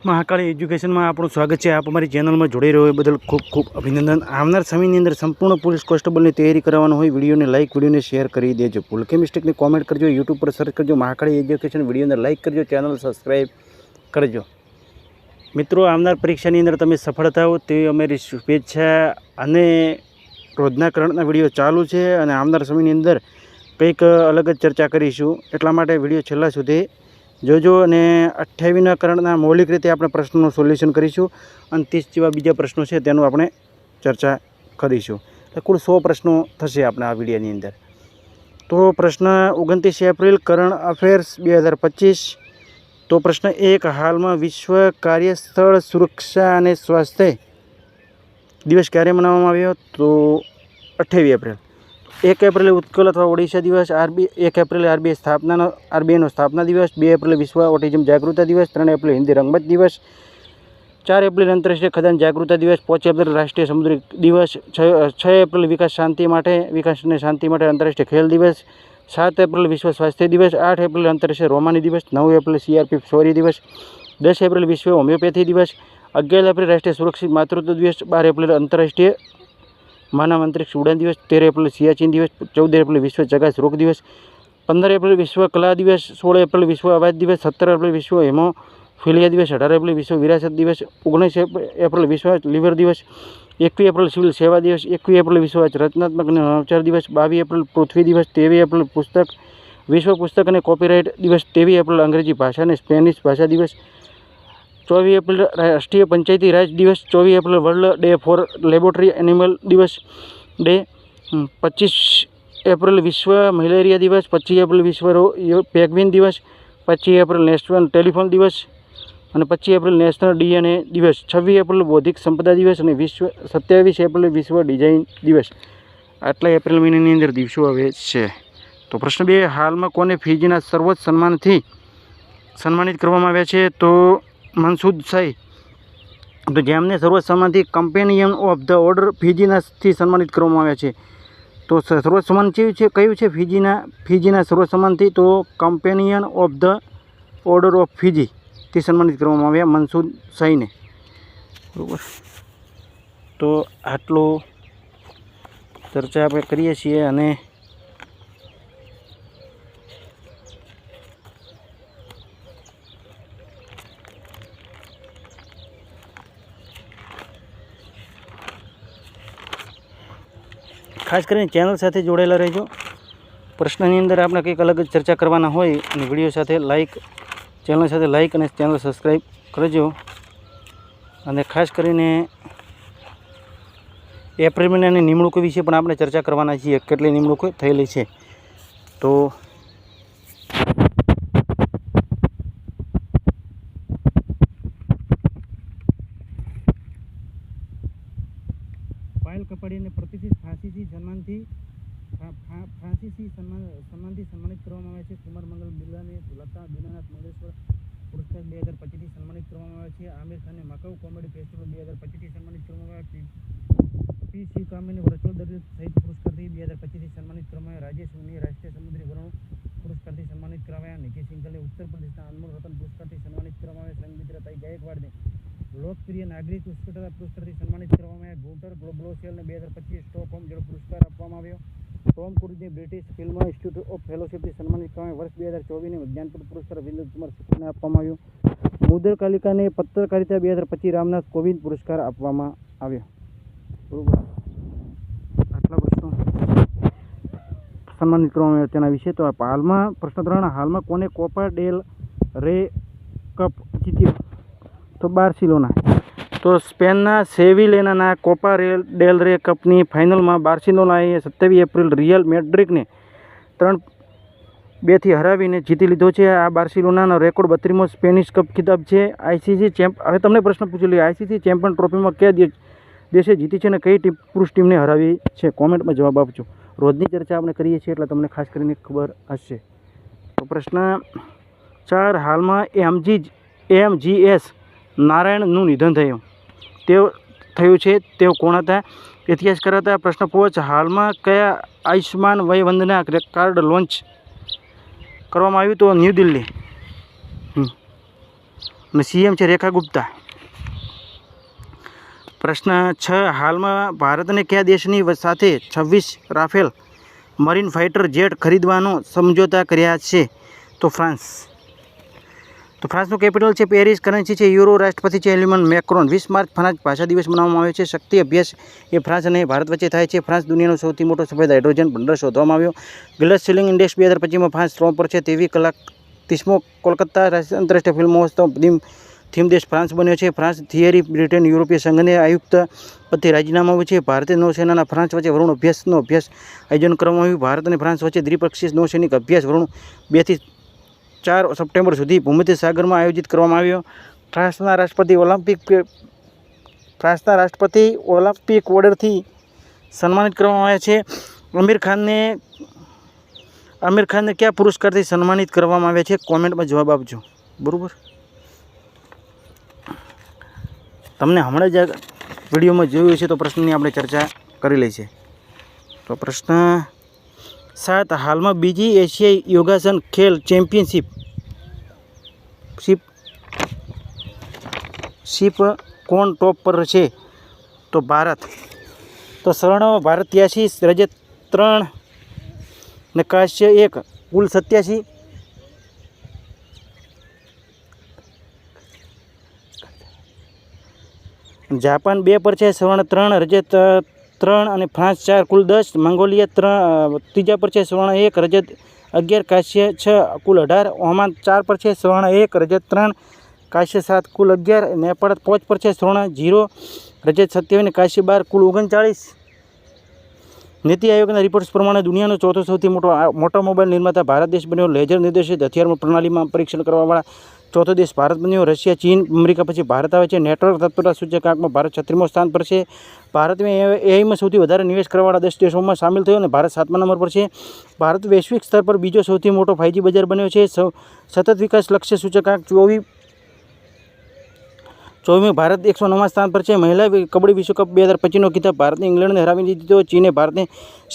મહાકાળી એજ્યુકેશનમાં આપણું સ્વાગત છે। આપ અમારી ચેનલમાં જોડાઈ રહ્યો એ બદલ ખૂબ ખૂબ અભિનંદન। આવનાર સમયની અંદર સંપૂર્ણ પોલીસ કોન્સ્ટેબલની તૈયારી કરવાનો હોય, વિડીયોને લાઇક, વિડીયોને શેર કરી દેજો। ભૂલ કે મિસ્ટેકની કોમેન્ટ કરજો, યુટ્યુબ પર સર્ચ કરજો મહાકાળી એજ્યુકેશન, વિડીયોને લાઇક કરજો, ચેનલ સબસ્ક્રાઈબ કરજો। મિત્રો, આવનાર પરીક્ષાની અંદર તમે સફળ થાઓ તેવી અમારી શુભેચ્છા। અને રોજના કરંટના વિડીયો ચાલુ છે અને આવનાર સમયની અંદર કંઈક અલગ જ ચર્ચા કરીશું, એટલા માટે વિડીયો છેલ્લા સુધી જોજો। અને 28ના કરંટના મૌલિક રીતે આપણે પ્રશ્નોનું સોલ્યુશન કરીશું અને 30 જેવા બીજા પ્રશ્નો છે તેનું આપણે ચર્ચા કરીશું। એટલે કુલ 100 પ્રશ્નો થશે આપણા આ વિડીયોની અંદર। તો પ્રશ્ન 29 એપ્રિલ કરંટ અફેર્સ 2025। તો પ્રશ્ન 1, હાલમાં વિશ્વ કાર્યસ્થળ સુરક્ષા અને સ્વાસ્થ્ય દિવસ ક્યારે મનાવવામાં આવ્યો? તો 28 એપ્રિલ। 1 એપ્રિલે ઉત્કલ અથવા ઓડિશા દિવસ, 1 એપ્રિલે આરબીઆઈનો સ્થાપના દિવસ, 2 એપ્રિલે વિશ્વ ઓટિઝમ જાગૃતતા દિવસ, 3 એપ્રિલે હિન્દી રંગમંચ દિવસ, 4 એપ્રિલે આંતરરાષ્ટ્રીય ખદાન જાગૃતતા દિવસ, 5 એપ્રિલે રાષ્ટ્રીય સમુદ્રી દિવસ, 6 એપ્રિલે વિકાસ અને શાંતિ માટે આંતરરાષ્ટ્રીય ખેલ દિવસ, 7 એપ્રિલે વિશ્વ સ્વાસ્થ્ય દિવસ, 8 એપ્રિલે આંતરરાષ્ટ્રીય રોમાની દિવસ, 9 એપ્રિલે સીઆરપીએફ શૌર્ય દિવસ, 10 એપ્રિલે વિશ્વ હોમિયોપેથી દિવસ, 11 એપ્રિલે રાષ્ટ્રીય સુરક્ષિત માતૃત્વ દિવસ, 12 એપ્રિલે આંતરરાષ્ટ્રીય માનવ અંતરિક્ષ ઉડાન દિવસ, 13 એપ્રિલે સિયાચીન દિવસ, 14 એપ્રિલે વિશ્વ ચગાસ રોગ દિવસ, 15 એપ્રિલે વિશ્વ કલા દિવસ, 16 એપ્રિલે વિશ્વ અવાજ દિવસ, 17 એપ્રિલે વિશ્વ હેમોફિલિયા દિવસ, 18 એપ્રિલે વિશ્વ વિરાસત દિવસ, 19 એપ્રિલે વિશ્વ લીવર દિવસ, 21 એપ્રિલે સિવિલ સેવા દિવસ, 21 એપ્રિલે વિશ્વ રચનાત્મક અને નવચાર દિવસ, 22 એપ્રિલે પૃથ્વી દિવસ, 23 એપ્રિલે વિશ્વ પુસ્તક અને કોપીરાઇટ દિવસ, 23 એપ્રિલે અંગ્રેજી ભાષા અને સ્પેનિશ ભાષા દિવસ, 24 એપ્રિલે રાષ્ટ્રીય પંચાયતી રાજ દિવસ, 24 એપ્રિલે world day four laboratory animal દિવસ ડે, 25 એપ્રિલ વિશ્વ મલેરિયા દિવસ, 25 એપ્રિલ વિશ્વ પેંગ્વિન દિવસ, 25 એપ્રિલ નેશનલ ટેલિફોન દિવસ અને 25 એપ્રિલ નેશનલ ડીએનએ દિવસ, 26 એપ્રિલ બૌદ્ધિક સંપદા દિવસ અને 27 એપ્રિલ વિશ્વ ડિઝાઇન દિવસ। આટલા એપ્રિલ મહિનાની અંદર દિવસો આવે છે। તો પ્રશ્ન 2, હાલમાં કોને ફિજીના સર્વોચ્ચ સન્માનથી સન્માનિત કરવામાં આવ્યા છે? તો મનસુદ શાહી। તો જેમને સર્વોચ્ચ સન્માનથી કમ્પેનિયન ઓફ ધ ઓર્ડર ફિજીનાથી સન્માનિત કરવામાં આવ્યા છે। તો સર્વોચ્ચ સન્માન કયું છે ફિજીના સર્વોચ્ચ સન્માનથી? તો companion of the order of ફિજીથી સન્માનિત કરવામાં આવ્યા મનસુદ શાહીને, બરાબર। તો આટલો ચર્ચા આપણે કરીએ છીએ અને ખાસ કરીને ચેનલ સાથે જોડાયેલા રહેજો। પ્રશ્નની અંદર આપણે કંઈક અલગ જ ચર્ચા કરવાના હોય અને વિડીયો સાથે ચેનલ સાથે લાઇક અને ચેનલ સબસ્ક્રાઈબ કરજો। અને ખાસ કરીને એપ્રિલ મહિનાની નિમણૂકો વિશે પણ આપણે ચર્ચા કરવાના છીએ, કેટલી નિમણૂકો થયેલી છે। તો પાયલ કપાડીને પ્રતિષ્ઠિત ફાંસીથી સન્માનથી સન્માનિત કરવામાં આવ્યા છે। કુમાર મંગલ બિરલાને લતા દીનાનાથ મંગેશકર પુરસ્કાર 2025થી સન્માનિત કરવામાં આવ્યા છે। આમિર ખાનને મકાઉ કોમેડી ફેસ્ટિવલ 2025થી સન્માનિત કરવામાં આવ્યા છે। પી.સી. કામેને વર્ચ્યુઅલ દરિયો સાહિત્ય પુરસ્કારથી 2025થી સન્માનિત કરવામાં આવ્યા। રાજેશ મુનિએ રાષ્ટ્રીય સમુદ્રી વરણ પુરસ્કારથી સન્માનિત કરવામાં આવ્યા। નિકી સિંઘલે ઉત્તર પ્રદેશના અનમોલ રતન પુરસ્કારથી સન્માનિત કરવામાં આવ્યા। સંગીત તાઈ ગાયકવાડને લોકપ્રિય નાગરિક ઉત્કૃષ્ટતા પુરસ્કારથી સન્માનિત કરવામાં આવ્યા। ગુન્ટર ગ્લોબલોસિયલને 2025 સ્ટોકહોમ જળ પુરસ્કાર આપવામાં આવ્યો। ટોમ ક્રૂઝને બ્રિટિશ ફિલ્મ ઇન્સ્ટિટ્યૂટ ઓફ ફેલોશિપથી સન્માનિત કરવામાં આવ્યા। વર્ષ 2024ને જ્ઞાનપીઠ પુરસ્કાર વિનોદ કુમાર શુક્લને આપવામાં આવ્યો। મુદર કાલિકાને પત્રકારિતા 2025 રામનાથ કોવિંદ પુરસ્કાર આપવામાં આવ્યો, બરોબર। આટલા પ્રશ્નો સન્માનિત કરવામાં આવ્યા તેના વિશે। તો હાલમાં પ્રશ્ન 3, હાલમાં કોને કોપા ડેલ રે કપ જીત્યો? તો બાર્સિલોના। તો સ્પેનના સેવિલેનાના કોપા ડેલ રે કપની ફાઇનલમાં બાર્સિલોનાએ 27 એપ્રિલ રિયલ મેડ્રિડને 3-2થી હરાવીને જીતી લીધો છે। આ બાર્સિલોનાનો રેકોર્ડ 32મો સ્પેનિશ કપ ખિતાબ છે। હવે તમને પ્રશ્ન પૂછી લઈએ, આઈસીસી ચેમ્પિયન ટ્રોફીમાં કયા દેશે જીતી છે અને કઈ પુરુષ ટીમને હરાવી છે? કોમેન્ટમાં જવાબ આપજો। રોજની ચર્ચા આપણે કરીએ છીએ એટલે તમને ખાસ કરીને ખબર હશે। તો પ્રશ્ન 4, હાલમાં એમજીએસ નારાયણનું નિધન થયું છે, તેઓ કોણ હતા? ઇતિહાસકાર હતા। પ્રશ્ન 5, હાલમાં કયા આયુષ્માન વયવંદના કાર્ડ લોન્ચ કરવામાં આવ્યું? તો ન્યૂ દિલ્હી। અને CM છે રેખા ગુપ્તા. પ્રશ્ન 6, હાલમાં ભારતને કયા દેશની સાથે 26 રાફેલ મરીન ફાઇટર જેટ ખરીદવાનો સમજોતા કર્યા છે? તો ફ્રાન્સ. તો ફ્રાન્સનું કેપિટલ છે પેરિસ. કરન્સી છે યુરો. રાષ્ટ્રપતિ છે એમ્માન્યુએલ મેક્રોન. 20 માર્ચ ફ્રાન્સ ભાષા દિવસ મનાવવામાં આવે છે. શક્તિ અભ્યાસ એ ફ્રાન્સ અને ભારત વચ્ચે થાય છે. ફ્રાન્સ દુનિયાનો સૌથી મોટો સફેદ હાઇડ્રોજન ભંડાર શોધવામાં આવ્યો. ગ્લાસ સીલિંગ ઇન્ડેક્સ 2025માં ફ્રાન્સ 3 પર છે. 30મો કોલકાતા આંતરરાષ્ટ્રીય ફિલ્મ મહોત્સવ થીમ દેશ ફ્રાન્સ બન્યો છે. ફ્રાન્સ થિયરી બ્રિટન યુરોપીય સંઘને આયુક્ત પદથી રાજીનામું આવ્યું છે. ભારતીય નૌસેનાના ફ્રાન્સ વચ્ચે વરુણ અભ્યાસનો આયોજન કરવામાં આવ્યું. ભારત અને ફ્રાન્સ વચ્ચે દ્વિપક્ષીય નૌસૈનિક અભ્યાસ વરુણ 2 થી 4 સપ્ટેમ્બર સુધી ભૂમધ્ય સાગરમાં આયોજિત કરવામાં આવ્યો. ફ્રાન્સના રાષ્ટ્રપતિ ઓલિમ્પિક ઓર્ડરથી સન્માનિત કરવામાં આવ્યા છે. આમિર ખાનને કયા પુરસ્કારથી સન્માનિત કરવામાં આવ્યા છે? કોમેન્ટમાં જવાબ આપજો. બરાબર, તમને હમણાં જ વિડીયોમાં જોયું છે તો પ્રશ્નની આપણે ચર્ચા કરી લઈ છે. તો પ્રશ્ન 7, હાલમાં બીજી એશિયાઈ યોગાસન ખેલ ચેમ્પિયનશિપ કોણ ટોપ પર છે? તો ભારત. તો સ્વર્ણમાં ભારત 83, રજત 3 ને કાંસ્ય 1, કુલ 87. જાપાન 2 પર છે, સ્વર્ણ 3, રજત 3 અને ફ્રાન્સ 4, કુલ 10. મંગોલિયા 3જા પર છે, સ્વર્ણ 1, રજત 11, કાંસ્ય 6, કુલ 18. ઓમાન 4 પર છે, સ્વર્ણ 1, રજત 3, કાંસ્ય 7, કુલ 11. નેપાળ 5 પર છે, સ્વર્ણ 0, રજત 27, કાંસ્ય 12, કુલ 39. નીતિ આયોગના રિપોર્ટ્સ પ્રમાણે દુનિયાનો ચોથો સૌથી મોટો મોબાઈલ નિર્માતા ભારત દેશ બન્યો. લેઝર નિર્દેશિત હથિયાર પ્રણાલીમાં પરીક્ષણ કરવાવાળા ચોથો દેશ ભારત બન્યો. રશિયા, ચીન, અમેરિકા પછી ભારત આવે છે. નેટવર્ક તત્પરતા સૂચકાંકમાં ભારત 36મો સ્થાન પર છે. ભારતમાં એઆઈમાં સૌથી વધારે નિવેશ કરવાવાળા 10 દેશોમાં સામેલ થયો અને ભારત 7મા નંબર પર છે. ભારત વૈશ્વિક સ્તર પર બીજો સૌથી મોટો 5G બજાર બન્યો છે. સતત વિકાસ લક્ષ્ય સૂચકાંક 24 ભારત 109મા સ્થાન પર છે. મહિલા કબડ્ડી વિશ્વકપ 2025નો ખિતાબ ભારતને ઇંગ્લેન્ડને હરાવી દીધો. ચીને ભારતને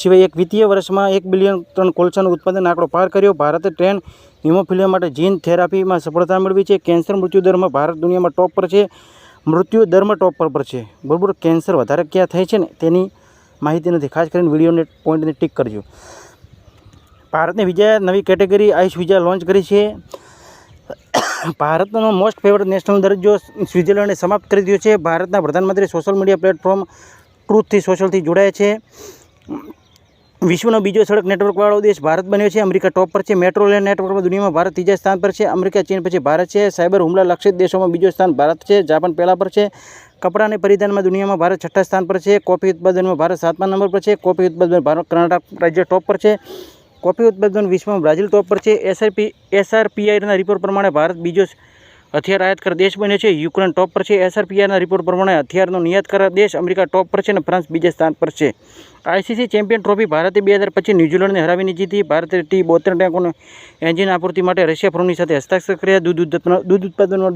સિવાય એક વિત્તીય વર્ષમાં 1 બિલિયન ટન કોલસાનું ઉત્પાદન આંકડો પાર કર્યો. ભારતે ટ્રેન હિમોફિલિયા માટે જીન થેરાપીમાં સફળતા મેળવી છે. કેન્સર મૃત્યુદરમાં ભારત દુનિયામાં ટોપ પર છે. મૃત્યુદરમાં ટોપ પર છે. બરાબર, કેન્સર વધારે ક્યાં થાય છે ને તેની માહિતી નથી. ખાસ કરીને વિડીયોને પોઈન્ટને ટિક કરજો. ભારતને નવી કેટેગરી આઈસ વિઝા લોન્ચ કરી છે. ભારતનો મોસ્ટ ફેવરેટ નેશનલ દરજ્જો સ્વિટ્ઝરલેન્ડે સમાપ્ત કરી દીધો છે. ભારતના પ્રધાનમંત્રી સોશિયલ મીડિયા પ્લેટફોર્મ ટ્રુથથી સોશિયલથી જોડાયા છે. વિશ્વનો બીજો સડક નેટવર્કવાળો દેશ ભારત બન્યો છે. અમેરિકા ટોપ પર છે. મેટ્રો રેલ નેટવર્કમાં દુનિયામાં ભારત 3જા સ્થાન પર છે. અમેરિકા, ચીન પછી ભારત છે. સાયબર હુમલા લક્ષિત દેશોમાં બીજો સ્થાન ભારત છે. જાપાન પહેલા પર છે. કપડાં અને પરિધાનમાં દુનિયામાં ભારત 6ઠ્ઠા સ્થાન પર છે. કોફી ઉત્પાદનમાં ભારત 7મા નંબર પર છે. કોફી ઉત્પાદનમાં ભારત કર્ણાટક રાજ્ય ટોપ પર છે. કોફી ઉત્પાદન વિશ્વમાં બ્રાઝિલ ટોપ પર છે. SRPIના રિપોર્ટ પ્રમાણે ભારત બીજો હથિયાર આયાતકાર દેશ બન્યો છે. યુક્રેન ટોપ પર છે. SRPIના રિપોર્ટ પ્રમાણે હથિયારનો નિર્યાતકાર દેશ અમેરિકા ટોપ પર છે અને ફ્રાન્સ બીજા સ્થાન પર છે. ICC ચેમ્પિયન ટ્રોફી ભારતે 2025 ન્યૂઝીલેન્ડને હરાવીને જીતી. ભારતે T-72 ટેન્કોનું એન્જિન આપૂર્તિ માટે રશિયા ફર્મની સાથે હસ્તાક્ષર કર્યા. દૂધ ઉત્પાદનમાં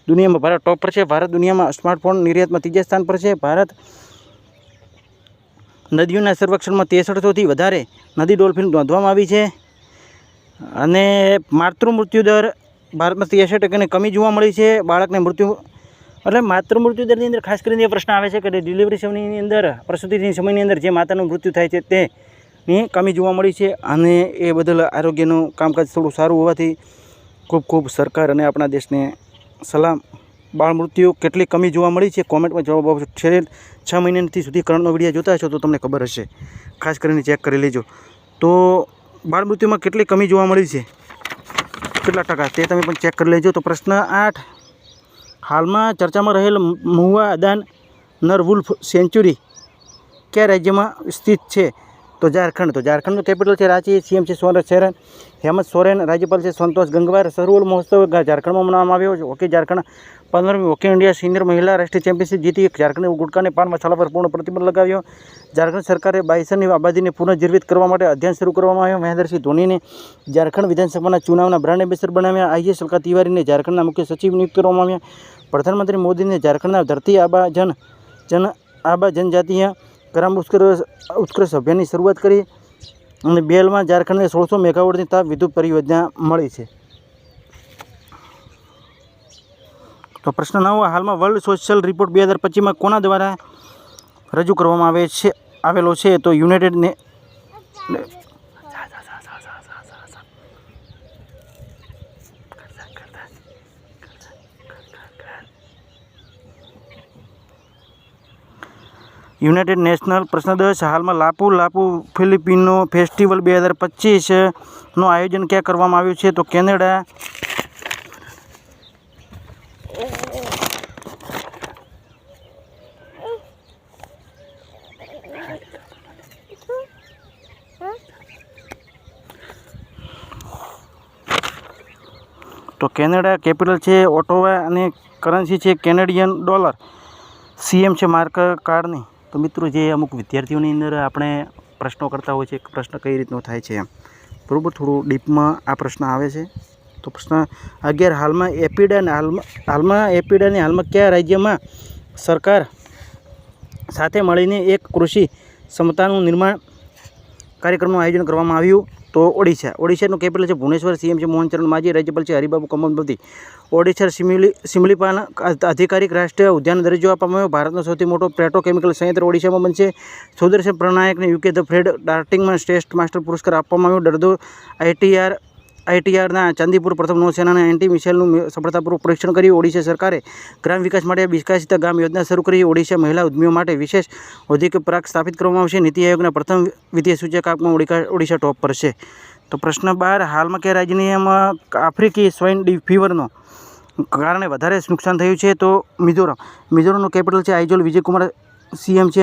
દુનિયામાં ભારત ટોપ પર છે. ભારત દુનિયામાં સ્માર્ટફોન નિર્યાતમાં 3જા સ્થાન પર છે. ભારત નદીઓના સંરક્ષણમાં 63થી વધારે નદી ડોલ્ફિન નોંધવામાં આવી છે. અને માતૃ મૃત્યુદર ભારતમાં 63% કમી જોવા મળી છે. બાળકને માતૃ મૃત્યુદરની અંદર ખાસ કરીને એ પ્રશ્ન આવે છે કે ડિલિવરી સમયની અંદર, પ્રસૂતિની સમયની અંદર જે માતાનું મૃત્યુ થાય છે તેની કમી જોવા મળી છે. અને એ બદલ આરોગ્યનું કામકાજ થોડું સારું હોવાથી ખૂબ સરકાર અને આપણા દેશને સલામ. બાળ મૃત્યુ કેટલી કમી જોવા મળી છે કોમેન્ટમાં જવાબ આપજો. 6 મહિનાથી સુધી કરંટનો વિડીયો જોતા હશો તો તમને ખબર હશે. ખાસ કરીને ચેક કરી લેજો. તો બાળ મૃત્યુમાં કેટલી કમી જોવા મળી છે, કેટલા ટકા, તે તમે પણ ચેક કરી લેજો. તો પ્રશ્ન 8, હાલમાં ચર્ચામાં રહેલ મહુવા અદાન નરવુલ્ફ સેન્ચુરી કયા રાજ્યમાં સ્થિત છે? તો ઝારખંડ. તો ઝારખંડનું કેપિટલ છે રાંચી. CM છે હેમંત સોરેન. રાજ્યપાલ છે સંતોષ ગંગવાર. સરોવર મહોત્સવ ઝારખંડમાં મનાવવામાં આવ્યો છે. હોકી ઝારખંડ 15મી હોકી ઇન્ડિયા સિનિયર મહિલા રાષ્ટ્રીય ચેમ્પિયનશિપ જીતી. ઝારખંડે ગુટકાને પાન મસાલા પર પૂર્ણ પ્રતિબંધ લગાવ્યો. ઝારખંડ સરકારે બાયસનની આબાદીને પુનઃજીવિત કરવા માટે અભિયાન શરૂ કરવામાં આવ્યો. મહેન્દ્રસિંહ ધોનીને ઝારખંડ વિધાનસભાના ચુનાવના બ્રાન્ડ એમ્બેસેડર બનાવ્યા. IAS અલકા તિવારીને ઝારખંડના મુખ્ય સચિવ નિયુક્ત કરવામાં આવ્યા. પ્રધાનમંત્રી મોદીને ઝારખંડના ધરતી આબા જનજાતીય ગ્રામ ઉત્કર્ષ અભિયાનની શરૂઆત કરી. અને બેલમાં ઝારખંડને 1600 મેગાવોટની તાપ વિદ્યુત પરિયોજના મળી છે. તો પ્રશ્ન 9 હાલમાં વર્લ્ડ સોશિયલ રિપોર્ટ 2025માં કોના દ્વારા રજૂ કરવામાં આવેલો છે? તો યુનાઇટેડ નેશનલ. પ્રશ્ન 10 હાલમાં લાપુ ફિલિપિનો ફેસ્ટિવલ 2025નું આયોજન ક્યાં કરવામાં આવ્યું છે? તો કેનેડા. તો કેનેડા. કેપિટલ છે ઓટોવા અને કરન્સી છે કેનેડિયન ડોલર. સીએમ છે માર્ક કાર્ની. તો મિત્રો, જે અમુક વિદ્યાર્થીઓની અંદર આપણે પ્રશ્નો કરતા હોય છે, પ્રશ્ન કઈ રીતનો થાય છે એમ, બરાબર, થોડું ડીપમાં આ પ્રશ્ન આવે છે. તો પ્રશ્ન 11 હાલમાં એપીડાની કયા રાજ્યમાં સરકાર સાથે મળીને એક કૃષિ ક્ષમતાનું નિર્માણ કાર્યક્રમનું આયોજન કરવામાં આવ્યું? તો ઓડિશાનું કેપિટલ છે ભુવનેશ્વર. સીએમ છે મોહન ચરણ માઝી. રાજ્યપાલ છે હરિબાબુ કમ્બોપતિ. ઓડિશા સિમલીપાલ આધિકારિક રાષ્ટ્રીય ઉદ્યાન દરજ્જો આપવામાં આવ્યો. ભારતનો સૌથી મોટો પેટ્રોકેમિકલ સંયંત્ર ઓડિશામાં બનશે. સુદર્શન પ્રણાયકને યુકે ધ ફ્રેડ ડાર્ટિંગમાં શ્રેષ્ઠ માસ્ટર પુરસ્કાર આપવામાં આવ્યો. ડરદો આઈટીઆરના ચાંદીપુર પ્રથમ નૌસેનાના એન્ટી મિસાઇલનું સફળતાપૂર્વક પરીક્ષણ કર્યું. ઓડિશા સરકારે ગ્રામ વિકાસ માટે વિકસિત ગામ યોજના શરૂ કરી. ઓડિશા મહિલા ઉદ્યમીઓ માટે વિશેષ ઔદ્યોગિક પાર્ક સ્થાપિત કરવામાં આવશે. નીતિ આયોગના પ્રથમ વિત્તીય સૂચકાંકમાં ઓડિશા ટોપ પર છે. તો પ્રશ્ન 12 હાલમાં કયા રાજ્યમાં આફ્રિકી સ્વાઇન ફીવરનો કારણે વધારે નુકસાન થયું છે? તો મિઝોરમનું કેપિટલ છે આઇઝોલ. વિજયકુમાર સીએમ છે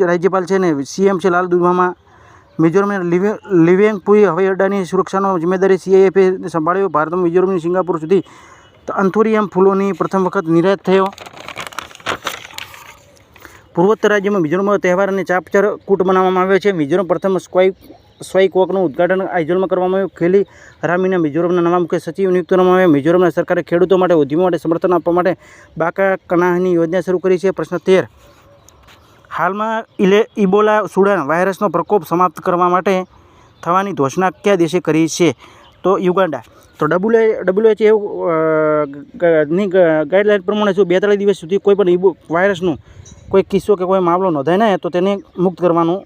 રાજ્યપાલ છે ને સીએમ છે લાલ દુર્ગામાં. મિઝોરમના લિવેંગપુઈ હવાઈ અડ્ડાની સુરક્ષાનો જિમ્મેદારી સીઆઈએફએ સંભાળ્યો. ભારતમાં મિઝોરમની સિંગાપુર સુધી અંથુરિયમ ફૂલોની પ્રથમ વખત નિર્યાત થયો. પૂર્વોત્તર રાજ્યમાં મિઝોરમમાં તહેવાર અને ચાપચાર કૂટ બનાવવામાં આવે છે. મિઝોરમ પ્રથમ સ્વાઈક વોકનું ઉદ્ઘાટન આઇઝોલમાં કરવામાં આવ્યું. ખેલી રામીના મિઝોરમના નવા મુખ્ય સચિવ નિયુક્ત કરવામાં આવ્યા. મિઝોરમના સરકારે ખેડૂતો માટે ઉદ્યમો માટે સમર્થન આપવા માટે બાકા કનાહની યોજના શરૂ કરી છે. પ્રશ્ન 13 હાલમાં ઇબોલા સુડાન વાયરસનો પ્રકોપ સમાપ્ત કરવા માટે થવાની ઘોષણા કયા દેશે કરી છે? તો યુગાન્ડા. તો WHO ની ગાઈડલાઇન પ્રમાણે શું 42 દિવસ સુધી કોઈ પણ વાયરસનું કોઈ કિસ્સો કે કોઈ મામલો નોંધાય ને તો તેને મુક્ત કરવાનું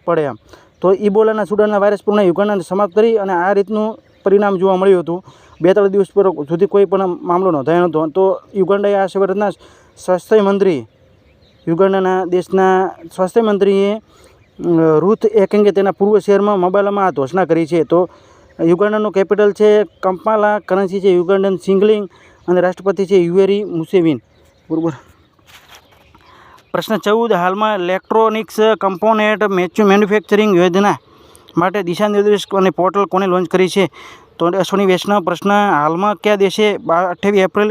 પડે એમ. તો ઇબોલાના સુડાનના વાયરસ પૂર્ણ યુગાન્ડાને સમાપ્ત કરી અને આ રીતનું પરિણામ જોવા મળ્યું હતું. 42 દિવસ સુધી કોઈ પણ મામલો નોંધાયો નહોતો. તો યુગાન્ડાએ આ વર્ષના સ્વાસ્થ્ય મંત્રી યુગાન્ડાના દેશના સ્વાસ્થ્ય મંત્રીએ રૂથ એકેંગે તેના પૂર્વ શહેરમાં મબાલામાં આ ઘોષણા કરી છે. તો યુગાન્ડાનું કેપિટલ છે કંપાલા. કરન્સી છે યુગાન્ડન સિંગલિંગ અને રાષ્ટ્રપતિ છે યુવેરી મુસેવિન. બરાબર. પ્રશ્ન 14 હાલમાં ઇલેક્ટ્રોનિક્સ કમ્પોનેન્ટ મેન્યુફેક્ચરિંગ યોજના માટે દિશાનિર્દેશ અને પોર્ટલ કોને લોન્ચ કરી છે? તો અશ્વિની વૈષ્ણવ. પ્રશ્ન હાલમાં કયા દેશે 28 એપ્રિલ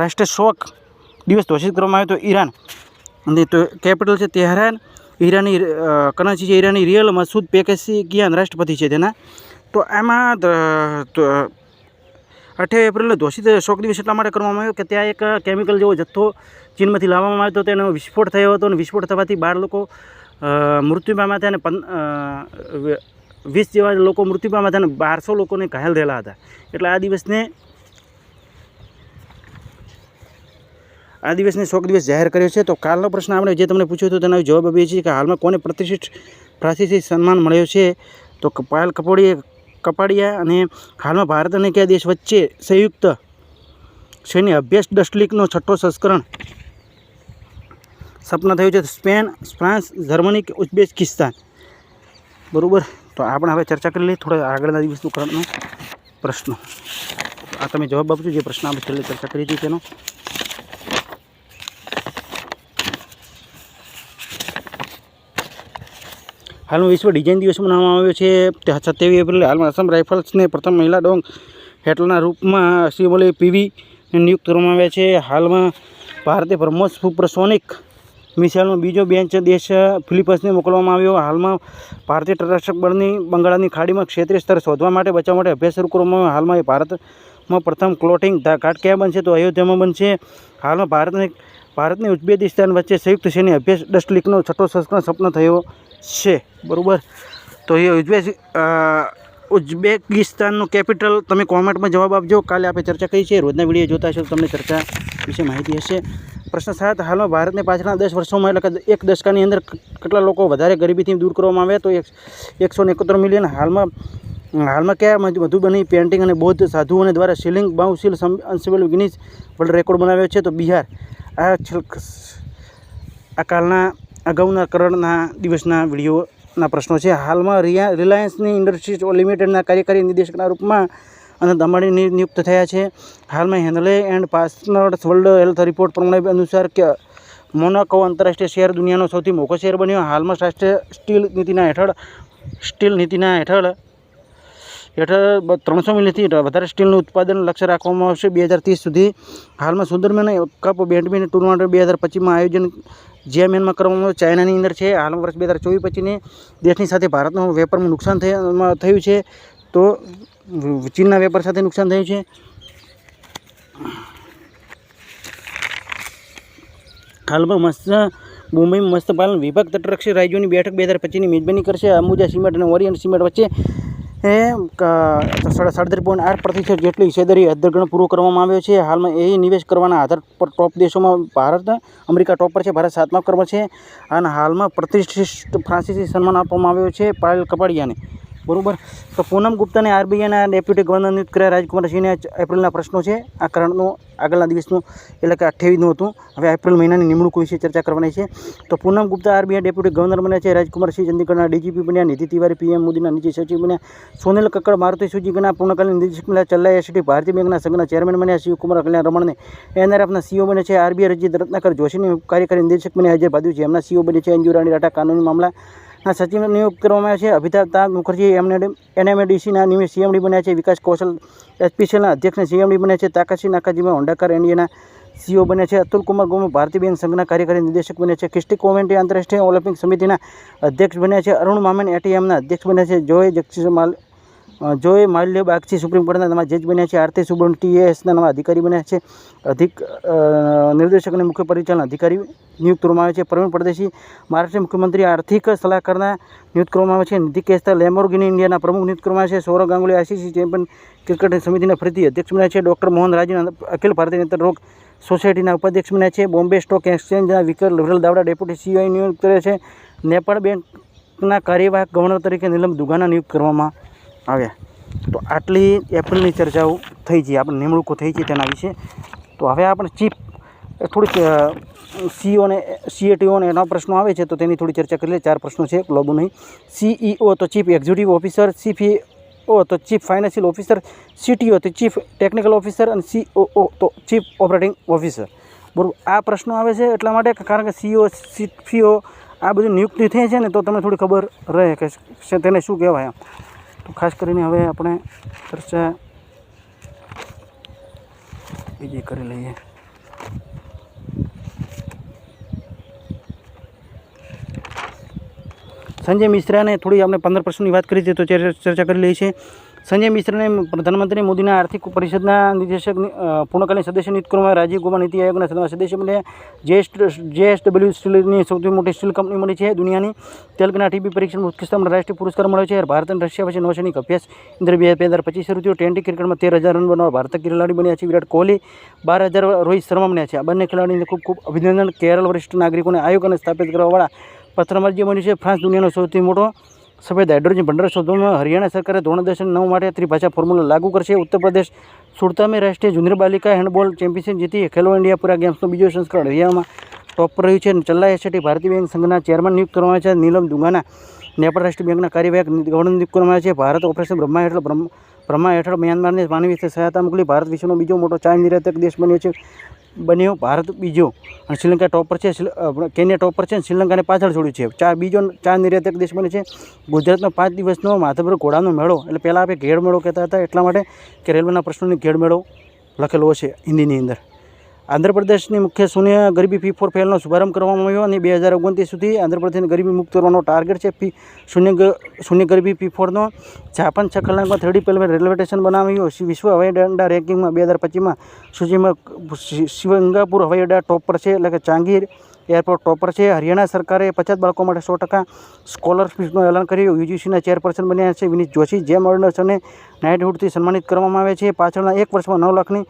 રાષ્ટ્રીય શોક દિવસ ઘોષિત કરવામાં આવ્યો? તો ઈરાન. અને તો કેપિટલ છે તેહરાન. ઈરાની કરન્સી છે ઈરાની રિયલ. મસૂદ પેકેશિકિયાન રાષ્ટ્રપતિ છે તેના. તો આમાં 28 એપ્રિલે ઘોષિત શોક દિવસ એટલા માટે કરવામાં આવ્યો કે ત્યાં એક કેમિકલ જેવો જથ્થો ચીનમાંથી લાવવામાં આવ્યો હતો. તેનો વિસ્ફોટ થયો હતો અને વિસ્ફોટ થવાથી 12 લોકો મૃત્યુ પામ્યા હતા અને 20 જેવા લોકો મૃત્યુ પામ્યા હતા અને 1200 લોકોને ઘાયલ થયેલા હતા. એટલે આ દિવસને શોક દિવસ જાહેર કર્યો છે. તો કાલનો પ્રશ્ન આપણે જે તમને પૂછ્યો હતો તેનો જવાબ આપીએ છીએ કે હાલમાં કોને પ્રતિષ્ઠિત ફ્રાન્સિસી સન્માન મળ્યો છે? તો પાયલ કપાડિયા. અને હાલમાં ભારત અને કયા દેશ વચ્ચે સંયુક્ત સૈન્ય અભ્યાસ ડસ્ટલીકનો 6ઠ્ઠો સંસ્કરણ સપના થયું છે? સ્પેન, ફ્રાન્સ, જર્મની કે ઉઝબેકિસ્તાન. બરાબર. તો આપણે હવે ચર્ચા કરી લઈએ થોડા આગળના દિવસનું કરંટનો પ્રશ્નો. આ તમે જવાબ આપજો જે પ્રશ્ન આપણે છેલ્લે ચર્ચા કરી હતી તેનો. હાલમાં વિશ્વ ડિઝાઇન દિવસ મનાવવામાં આવ્યો છે 27 એપ્રિલે. હાલમાં આસામ રાઇફલ્સને પ્રથમ મહિલા ડોંગ હેટલના રૂપમાં અસીમોલી પીવીને નિયુક્ત કરવામાં આવ્યા છે. હાલમાં ભારતે બ્રહ્મોસ સુપરસોનિક મિસાઇલનો બીજો બેન્ચ દેશ ફિલિપીન્સને મોકલવામાં આવ્યો. હાલમાં ભારતીય તટરક્ષક બળની બંગાળની ખાડીમાં ક્ષેત્રીય સ્તર શોધવા માટે બચાવ માટે અભ્યાસ શરૂ કરવામાં આવ્યો. હાલમાં ભારતમાં પ્રથમ ફ્લોટિંગ ઘાટ ક્યાં બનશે? તો અયોધ્યામાં બનશે. હાલમાં ભારતની ઉઝબેકિસ્તાન વચ્ચે સંયુક્ત સૈન્ય અભ્યાસ ડસ્ટલીકનો 6ઠ્ઠો સંસ્કરણ સપનો થયો છે. બરાબર. તો એ ઉઝબેકિસ્તાનનું કેપિટલ તમે કોમેન્ટમાં જવાબ આપજો. કાલે આપણે ચર્ચા કરી છે, રોજના વિડીયો જોતા હશો તો તમને ચર્ચા વિશે માહિતી હશે. પ્રશ્ન 7, હાલમાં ભારતને પાછળના 10 વર્ષોમાં એટલે કે એક દશકાની અંદર કેટલા લોકો વધારે ગરીબીથી દૂર કરવામાં આવ્યા? તો 171 મિલિયન. હાલમાં કયા મધુબની પેઇન્ટિંગ અને બૌદ્ધ સાધુઓને દ્વારા સીલિંગ બાઉસીલ અનસિબલ ગિનીસ વર્લ્ડ રેકોર્ડ બનાવ્યો છે? તો બિહાર. આ કાલના અગાઉના કરણના દિવસના વિડીયોના પ્રશ્નો છે. હાલમાં રિલાયન્સની ઇન્ડસ્ટ્રીઝ લિમિટેડના કાર્યકારી નિદેશકના રૂપમાં અનંત અંબાણી નિયુક્ત થયા છે. હાલમાં Henley and Partners World Health Report પ્રમાણે અનુસાર કે મોનાકો આંતરરાષ્ટ્રીય શેર દુનિયાનો સૌથી મોટો શેર બન્યો. હાલમાં રાષ્ટ્રીય સ્ટીલ નીતિના હેઠળ 300 મિલિયનથી વધારે સ્ટીલનું ઉત્પાદન લક્ષ્ય રાખવામાં આવશે 2030 સુધી. હાલમાં સુંદરમેન કપ બેડમિન્ટન ટુર્નામેન્ટ 2025માં આયોજન જેએમએનમાં કરવામાં આવ્યું ચાઇનાની અંદર છે. હાલમાં વર્ષ 2024-25ની દેશની સાથે ભારતનું વેપારમાં નુકસાન થયું છે, તો ચીનના વેપાર સાથે નુકસાન થયું છે. હાલમાં મુંબઈમાં મત્સ્યપાલન વિભાગ તટરક્ષી રાજ્યોની બેઠક 2025ની મેજબાની કરશે. અંબુજા સિમેન્ટ અને ઓરિયન્ટ સિમેન્ટ વચ્ચે 37.8% જેટલી હિસ્સેદારી અધિગ્રહણ પૂરો કરવામાં આવ્યો છે. હાલમાં એ નિવેશ કરવાના આધાર પર ટોપ દેશોમાં અમેરિકા ટોપ પર છે, ભારત 7મા ક્રમે છે. અને હાલમાં પ્રતિષ્ઠિત ફ્રાન્સિસી સન્માન આપવામાં આવ્યો છે પાયલ કપાડિયાને. બરાબર. તો પૂનમ ગુપ્તાને આરબીઆઈના ડેપ્યુટી ગવર્નર નિયુક્ત કર્યા. રાજકુમાર સિંહને એપ્રિલના પ્રશ્નો છે. આ કરણનું આગળના દિવસનું એટલે કે 28નું હતું. હવે એપ્રિલ મહિનાની નિમણૂક વિશે ચર્ચા કરવાની છે. તો પૂનમ ગુપ્તા આરબીઆઈ ડેપ્યુટી ગવર્નર બન્યા છે. રાજકુમાર સિંહ ચંદીગઢના ડીજીપી બન્યા. નિધિ તિવારી પીએમ મોદીના નીતિ સચિવ બન્યા. સોનલ કક્કડ મારુતિ સુઝુકીના પૂર્ણકાલીન નિદેશક બન્યા. ચેન્નાઈ એસટી ભારતીય બેંકના સંઘના ચેરમેન બન્યા. શિવકુમાર કલ્યાણ રમણને એનઆરએફના સીઓ બન્યા છે. આરબીઆઈ રણજીત રત્નાકર જોશીની કાર્યકારી નિદેશક બન્યા. અજય ભાદુજી એમના સીઓ બન્યા છે. અંજુ રાણી રાઠા કાનૂની મામલા સચિવ નિયુક્ત કરવામાં આવ્યા છે. અમિતાભ મુખર્જી એનએમડીસીના સીએમડી બન્યા છે. વિકાસ કૌશલ એચપીસીએલના અધ્યક્ષને સીએમડી બન્યા છે. તાકાશી નાકાજીમાં હોન્ડાકાર ઇન્ડિયાના સીઓ બન્યા છે. અતુલ કુમાર ગોમે ભારતીય બેંક સંઘના કાર્યકારી નિદેશક બન્યા છે. ક્રિસ્ટી કોવેન્ટ્રી આંતરરાષ્ટ્રીય ઓલિમ્પિક સમિતિના અધ્યક્ષ બન્યા છે. અરુણ મામેન એટીએમના અધ્યક્ષ બન્યા છે. જોય માલ્ય બાગચી સુપ્રીમ કોર્ટના નવા જજ બન્યા છે. આરતી સુબ્રમણ્યમ ટીએસના નવા અધિકારી બન્યા છે. નિર્દેશક અને મુખ્ય પરિચાલન અધિકારી નિયુક્ત કરવામાં આવે છે. પ્રવીણ પરદેશી મહારાષ્ટ્ર મુખ્યમંત્રી આર્થિક સલાહકારના નિયુક્ત કરવામાં આવે છે. નિધિ કેસ્તા લેમ્બોર્ગિની ઇન્ડિયાના પ્રમુખ નિયુક્ત કરવામાં આવે છે. Sourav Ganguly ICC champion cricket સમિતિના ફરીથી અધ્યક્ષ બન્યા છે. ડૉક્ટર મોહન રાજન અખિલ ભારતીય નેત્ર રોગ સોસાયટીના ઉપાધ્યક્ષ બન્યા છે. બોમ્બે સ્ટોક એક્સચેન્જના વિરલ દાવડા ડેપ્યુટી સીઈઓ નિયુક્ત કર્યા છે. નેપાળ બેંકના કાર્યવાહક ગવર્નર તરીકે નીલમ દુગાના નિયુક્ત કરવામાં આવ્યા. તો આટલી એપ્રિલની ચર્ચાઓ થઈ છે, આપણે નિમણૂકો થઈ છે તેના વિશે. તો હવે આપણે ચીફ થોડીક સીઈઓ અને સીએટીઓને એના પ્રશ્નો આવે છે, તો તેની થોડી ચર્ચા કરી લે. 4 પ્રશ્નો છે, લોબો નહીં. સીઈઓ તો ચીફ એક્ઝિક્યુટિવ ઓફિસર, સીપીઓ તો ચીફ ફાઇનાન્શિયલ ઓફિસર, સીટીઓ તો ચીફ ટેકનિકલ ઓફિસર અને સીઓઓ તો ચીફ ઓપરેટિંગ ઓફિસર. બરાબર. આ પ્રશ્નો આવે છે એટલા માટે કારણ કે સીઓ સીપીઓ આ બધી નિયુક્તિ થઈ છે ને, તો તમને થોડી ખબર રહે કે તેને શું કહેવાય. તો ખાસ કરીને હવે આપણે ચર્ચા બીજી કરી લઈએ. સંજય મિશ્રાને થોડી આપણે 15% વાત કરી છે, તો ચર્ચા કરી લઈએ છીએ. સંજય મિશ્રાને પ્રધાનમંત્રી મોદીના આર્થિક પરિષદના નિદેશક પૂર્ણકાલીન સદસ્ય નિયુક્ત કરવામાં. રાજીવ કુમાર નીતિ આયોગના સદસ્ય બન્યા. જેએસડબલ્યુ સ્ટીલની સૌથી મોટી સ્ટીલ કંપની મળી છે દુનિયાની. તેલંગાના ટીબી પરીક્ષણમાં ઉત્કૃષ્ટતામાં રાષ્ટ્રીય પુરસ્કાર મળ્યો છે. ભારત અને રશિયા વચ્ચે નૌસૈનિક અભ્યાસ ઇન્દ્ર 2025 શરૂ થયો. ટેન્ટી ક્રિકેટમાં 13,000 રન બનાવવા ભારતીય ખેલાડી બન્યા છે. વિરાટ કોહલી 12,000, રોહિત શર્મા બન્યા છે. આ બંને ખેલાડીને ખૂબ અભિનંદન. કેરળ વરિષ્ઠ નાગરિકોને આયોગને સ્થાપિત કરવાવાળા પ્રથમ રાજ્ય બન્યું છે. ફ્રાન્સ દુનિયાનો સૌથી મોટો સફેદ હાઇડ્રોજન ભંડાર શોધવામાં. હરિયાણા સરકારે ધોરણ 10 અને 9 માટે ત્રિભાષા ફોર્મ્યુલા લાગુ કરશે. ઉત્તર પ્રદેશ 16મી રાષ્ટ્રીય જુનિયર બાલિકા હેન્ડબોલ ચેમ્પિયનશિપ જીતી. ખેલો ઇન્ડિયા પૂરા ગેમ્સનો બીજો સંસ્કરણ હરિયાણામાં ટોપ પર રહ્યું છે. ચેન્નાઈ એસટી ભારતીય બેંક સંઘના ચેરમેન નિયુક્ત કરવામાં આવ્યા છે. નીલમ દુગાના નેપાળ રાષ્ટ્રીય બેંકના કાર્યવાહક ગવર્નર નિયુક્ત કરવામાં આવ્યા છે. ભારત ઓપરેશન બ્રહ્મા હેઠળ મ્યાનમારને માનવી સહાયતા મોકલી. ભારત વિશ્વનો બીજો મોટો ચા નિર્યાતક દેશ બન્યો. ભારત બીજો અને શ્રીલંકા ટોપ પર છે. કેન્યા ટોપ પર છે. શ્રીલંકાને પાછળ છોડ્યું છે. બીજો ચા નિર્યાતક દેશ બને છે. ગુજરાતનો 5 દિવસનો માથાભર ઘોડાનો મેળો, એટલે પહેલાં આપણે ઘેડ મેળો કહેતા હતા, એટલા માટે કે રેલવેના પ્રશ્નોની ઘેડ મેળો લખેલો છે હિન્દીની અંદર. આંધ્રપ્રદેશની મુખ્ય શૂન્ય ગરીબી ફી ફોર ફેલનો શુભારંભ કરવામાં આવ્યો અને 2029 સુધી આંધ્રપ્રદેશને ગરીબી મુક્ત કરવાનો ટાર્ગેટ છે. શૂન્ય ગરીબી ફી ફોરનો. જાપાન 6 કલાકમાં 3D રેલવે સ્ટેશન બનાવ્યું. વિશ્વ હવાઈ અડ્ડા રેન્કિંગમાં 2025માં સૂચિમાં સિંગાપુર હવાઈ અડ્ડા ટોપ પર છે, એટલે કે ચાંગી એરપોર્ટ ટોપર છે. હરિયાણા સરકારે 50 બાળકો માટે 100% સ્કોલરશીપનું એલાન કર્યું. યુજીસીના ચેરપર્સન બન્યા છે વિનીત જોશી. જેમ ઓર્ડિનર્સ અને નાઇટહુડથી સન્માનિત કરવામાં આવે છે. પાછળના 1 વર્ષમાં 9 લાખની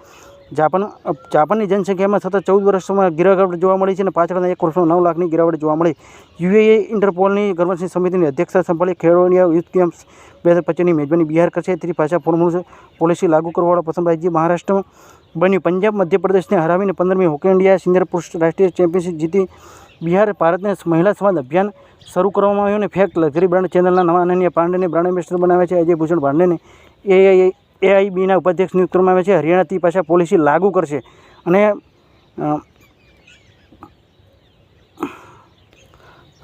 જાપાનની જનસંખ્યામાં સતત 14 વર્ષોમાં ગિરાવટ જોવા મળી છે અને પાછળના 1 વર્ષમાં 9 લાખની ગિરાવટ જોવા મળી. યુએએ ઇન્ટરપોલની ગવર્નન્સ સમિતિની અધ્યક્ષતા સંભાળી. ખેલો ઇન્ડિયા યુથ ગેમ્સ 2025ની મેજબાની બિહાર કરશે. ત્રિભાષા ફોર્મ્યુલા પોલિસી લાગુ કરવાવાળા પ્રથમ રાજ્ય મહારાષ્ટ્ર બન્યું. પંજાબ મધ્યપ્રદેશને હરાવીને 15મી હોકી ઇન્ડિયા સિનિયર પુરુષ રાષ્ટ્રીય ચેમ્પિયનશિપ જીતી. બિહાર ભારતને મહિલા સંવાદ અભિયાન શરૂ કરવામાં આવ્યું અને ફેક્ટ લક્ઝરી બ્રાન્ડ ચેનલના નવા અનન્ય પાંડેને બ્રાન્ડ એમ્બેસેડર બનાવ્યા છે. અજય ભૂષણ પાંડેને AIBના ઉપાધ્યક્ષ નિયુક્ત કરવામાં આવ્યા છે. હરિયાણા ત્રિભાષા પોલિસી લાગુ કરશે અને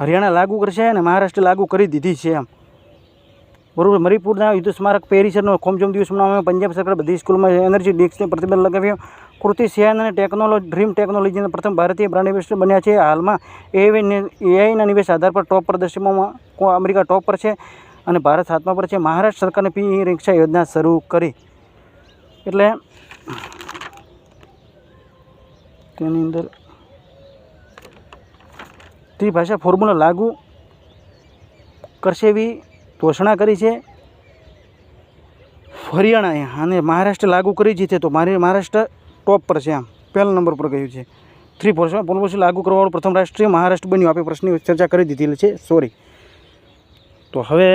હરિયાણા લાગુ કરશે અને મહારાષ્ટ્ર લાગુ કરી દીધી છે એમ બરાબર. મણિપુરના યુદ્ધ સ્મારક પેરિસરનો ખોમજોમ દિવસ મનાવવામાં. પંજાબ સરકાર બધી સ્કૂલમાં એનર્જી ડિસ્કને પ્રતિબંધ લગાવ્યો. કૃતિ સેન અને ડ્રીમ ટેકનોલોજીના પ્રથમ ભારતીય બ્રાન્ડ એમ્બેસેડર બન્યા છે. હાલમાં AIના નિવેશ આધાર પર ટોપ પ્રદર્શનમાં અમેરિકા ટોપ પર છે અને ભારત 7મા પર છે. મહારાષ્ટ્ર સરકારને પી રિક્ષા યોજના શરૂ કરી. એટલે તેની અંદર ત્રિભાષા ફોર્મ્યુલા લાગુ કરશે એવી ઘોષણા કરી છે હરિયાણાએ અને મહારાષ્ટ્ર લાગુ કરી છે. તો મહારાષ્ટ્ર ટોપ પર છે, આમ પહેલા નંબર પર ગયું છે. ત્રિભાષા પોલિસી લાગુ કરવાવાળું પ્રથમ રાષ્ટ્રીય મહારાષ્ટ્ર બન્યું. આપણે પ્રશ્નની ચર્ચા કરી દીધી છે, સોરી. તો હવે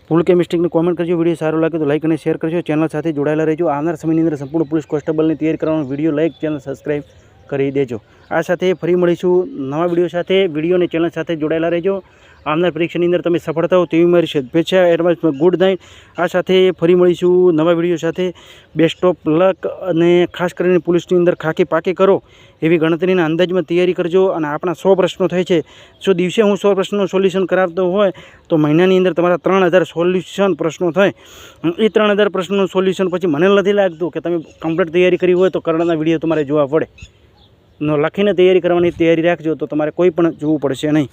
ભૂલ કે મિસ્ટેકની કોમેન્ટ કરજો. વિડીયો સારો લાગે તો લાઈક અને શેર કરજો. ચેનલ સાથે જોડાયેલા રહેજો. આવનાર સમયની અંદર સંપૂર્ણ પોલીસ કોન્સ્ટેબલની તૈયારી કરવાનો વિડીયો લાઈક, ચેનલ સબસ્ક્રાઈબ કરી દેજો. આ સાથે ફરી મળીશું નવા વિડીયો સાથે. વિડીયો અને ચેનલ સાથે જોડાયેલા રહેજો. આવનાર પરીક્ષાની અંદર તમે સફળ થાઓ તેવી મારી શુભેચ્છા. એડવાન્સમાં ગુડ નાઇટ. આ સાથે ફરી મળીશું નવા વિડીયો સાથે. Best of luck. અને ખાસ કરીને પોલીસની અંદર ખાકી પાકી કરો એવી ગણતરીના અંદાજમાં તૈયારી કરજો. અને આપણા 100 પ્રશ્નો થાય છે. જો દિવસે હું 100 પ્રશ્નોનું સોલ્યુશન કરાવતો હોય તો મહિનાની અંદર તમારા 3000 સોલ્યુશન પ્રશ્નો થાય. એ 3000 પ્રશ્નોનું સોલ્યુશન પછી મને નથી લાગતું કે તમે કમ્પ્લીટ તૈયારી કરી હોય તો કરણાના વિડીયો તમારે જોવા પડે. લખીને તૈયારી કરવાની તૈયારી રાખજો તો તમારે કોઈ પણ જોવું પડશે નહીં.